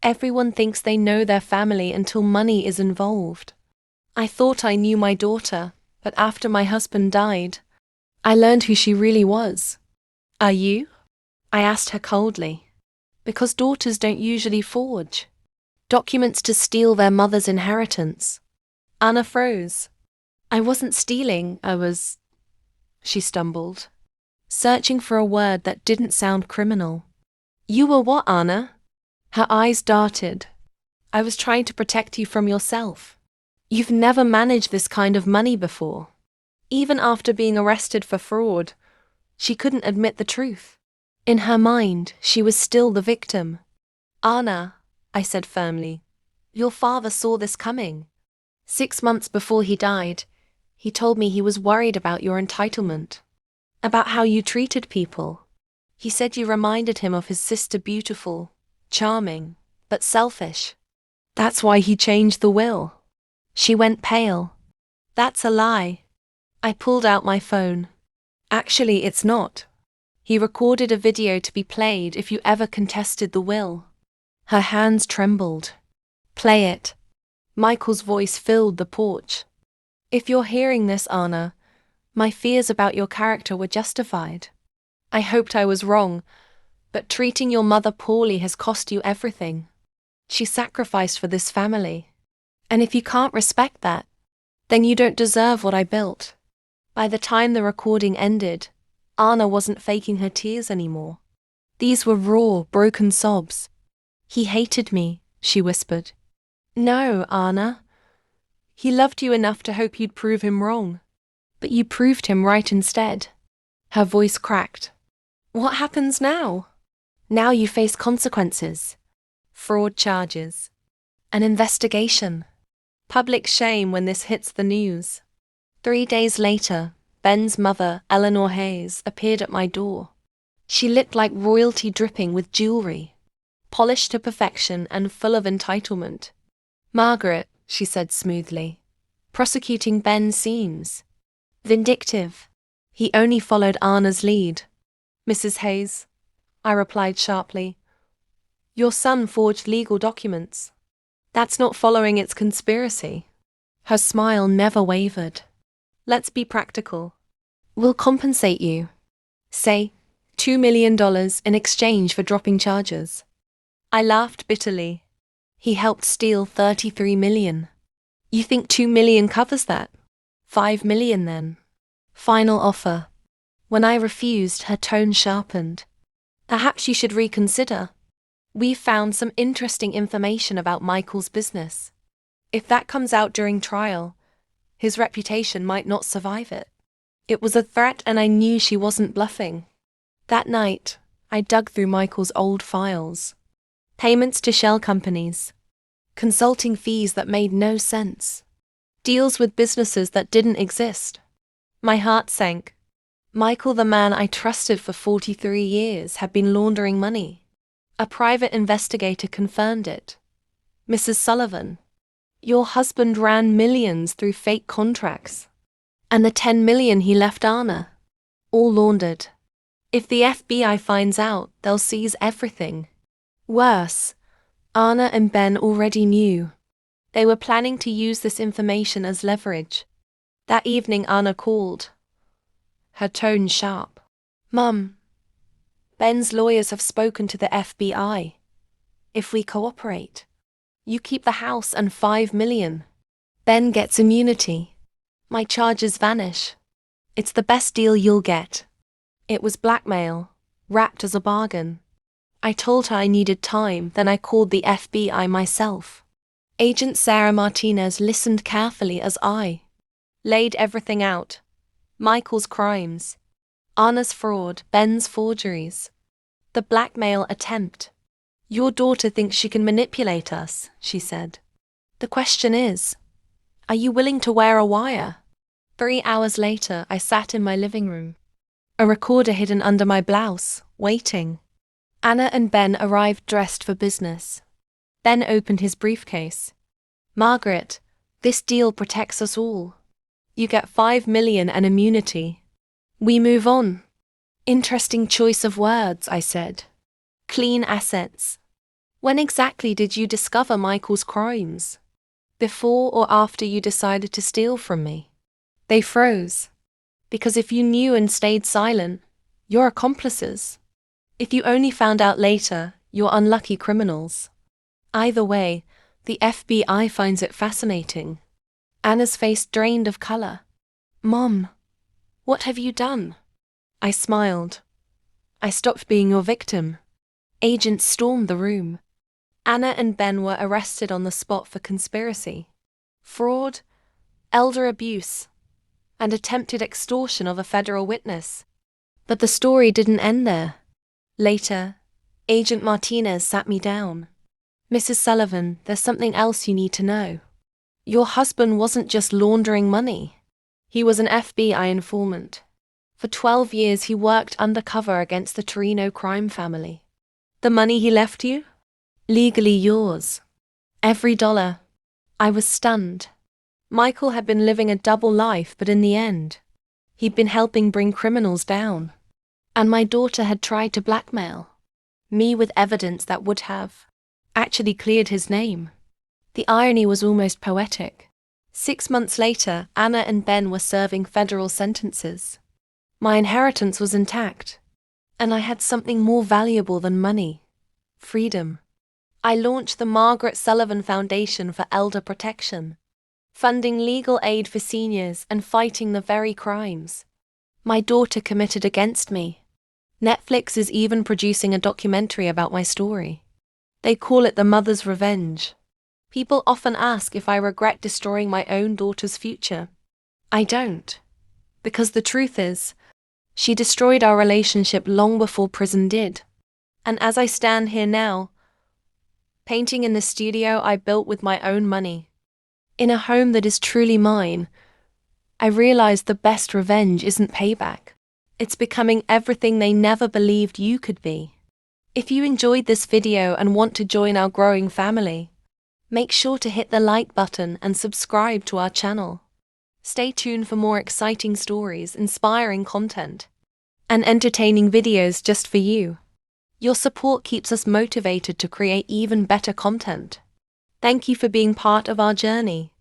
Everyone thinks they know their family until money is involved. I thought I knew my daughter, but after my husband died, I learned who she really was. Are you? I asked her coldly. Because daughters don't usually forge documents to steal their mother's inheritance. Anna froze. I wasn't stealing, she stumbled, searching for a word that didn't sound criminal. You were what, Anna? Her eyes darted. I was trying to protect you from yourself. You've never managed this kind of money before. Even after being arrested for fraud, she couldn't admit the truth. In her mind, she was still the victim. Anna, I said firmly, your father saw this coming. 6 months before he died, he told me he was worried about your entitlement, about how you treated people. He said you reminded him of his sister, beautiful, charming, but selfish. That's why he changed the will. She went pale. That's a lie. I pulled out my phone. Actually, it's not. He recorded a video to be played if you ever contested the will. Her hands trembled. Play it. Michael's voice filled the porch. If you're hearing this, Anna, my fears about your character were justified. I hoped I was wrong, but treating your mother poorly has cost you everything. She sacrificed for this family. And if you can't respect that, then you don't deserve what I built. By the time the recording ended, Anna wasn't faking her tears anymore. These were raw, broken sobs. He hated me, she whispered. No, Anna. He loved you enough to hope you'd prove him wrong. But you proved him right instead. Her voice cracked. What happens now? Now you face consequences. Fraud charges. An investigation. Public shame when this hits the news. 3 days later, Ben's mother, Eleanor Hayes, appeared at my door. She looked like royalty dripping with jewelry, polished to perfection and full of entitlement. Margaret, she said smoothly, prosecuting Ben seems vindictive. He only followed Anna's lead. Mrs. Hayes, I replied sharply, your son forged legal documents. That's not following its conspiracy. Her smile never wavered. Let's be practical. We'll compensate you. Say, $2 million in exchange for dropping charges. I laughed bitterly. He helped steal $33 million. You think $2 million covers that? $5 million then. Final offer. When I refused, her tone sharpened. Perhaps you should reconsider. We've found some interesting information about Michael's business. If that comes out during trial, his reputation might not survive it. It was a threat and I knew she wasn't bluffing. That night, I dug through Michael's old files. Payments to shell companies. Consulting fees that made no sense. Deals with businesses that didn't exist. My heart sank. Michael, the man I trusted for 43 years, had been laundering money. A private investigator confirmed it. Mrs. Sullivan, your husband ran millions through fake contracts. And the $10 million he left Anna, all laundered. If the FBI finds out, they'll seize everything. Worse, Anna and Ben already knew. They were planning to use this information as leverage. That evening Anna called, her tone sharp. Mum, Ben's lawyers have spoken to the FBI. If we cooperate, you keep the house and $5 million. Ben gets immunity. My charges vanish. It's the best deal you'll get. It was blackmail, wrapped as a bargain. I told her I needed time, then I called the FBI myself. Agent Sarah Martinez listened carefully as I laid everything out. Michael's crimes, Anna's fraud, Ben's forgeries, the blackmail attempt. Your daughter thinks she can manipulate us, she said. The question is, are you willing to wear a wire? 3 hours later, I sat in my living room, a recorder hidden under my blouse, waiting. Anna and Ben arrived dressed for business. Ben opened his briefcase. Margaret, this deal protects us all. You get $5 million and immunity. We move on. Interesting choice of words, I said. Clean assets. When exactly did you discover Michael's crimes? Before or after you decided to steal from me? They froze. Because if you knew and stayed silent, you're accomplices. If you only found out later, you're unlucky criminals. Either way, the FBI finds it fascinating. Anna's face drained of color. Mom, what have you done? I smiled. I stopped being your victim. Agents stormed the room. Anna and Ben were arrested on the spot for conspiracy, fraud, elder abuse, and attempted extortion of a federal witness. But the story didn't end there. Later, Agent Martinez sat me down. Mrs. Sullivan, there's something else you need to know. Your husband wasn't just laundering money. He was an FBI informant. For 12 years he worked undercover against the Torino crime family. The money he left you? Legally yours. Every dollar. I was stunned. Michael had been living a double life, but in the end, he'd been helping bring criminals down. And my daughter had tried to blackmail me with evidence that would have actually cleared his name. The irony was almost poetic. 6 months later, Anna and Ben were serving federal sentences. My inheritance was intact, and I had something more valuable than money: freedom. I launched the Margaret Sullivan Foundation for Elder Protection, funding legal aid for seniors and fighting the very crimes my daughter committed against me. Netflix is even producing a documentary about my story. They call it The Mother's Revenge. People often ask if I regret destroying my own daughter's future. I don't. Because the truth is, she destroyed our relationship long before prison did. And as I stand here now, painting in the studio I built with my own money, in a home that is truly mine, I realize the best revenge isn't payback. It's becoming everything they never believed you could be. If you enjoyed this video and want to join our growing family, make sure to hit the like button and subscribe to our channel. Stay tuned for more exciting stories, inspiring content, and entertaining videos just for you. Your support keeps us motivated to create even better content. Thank you for being part of our journey.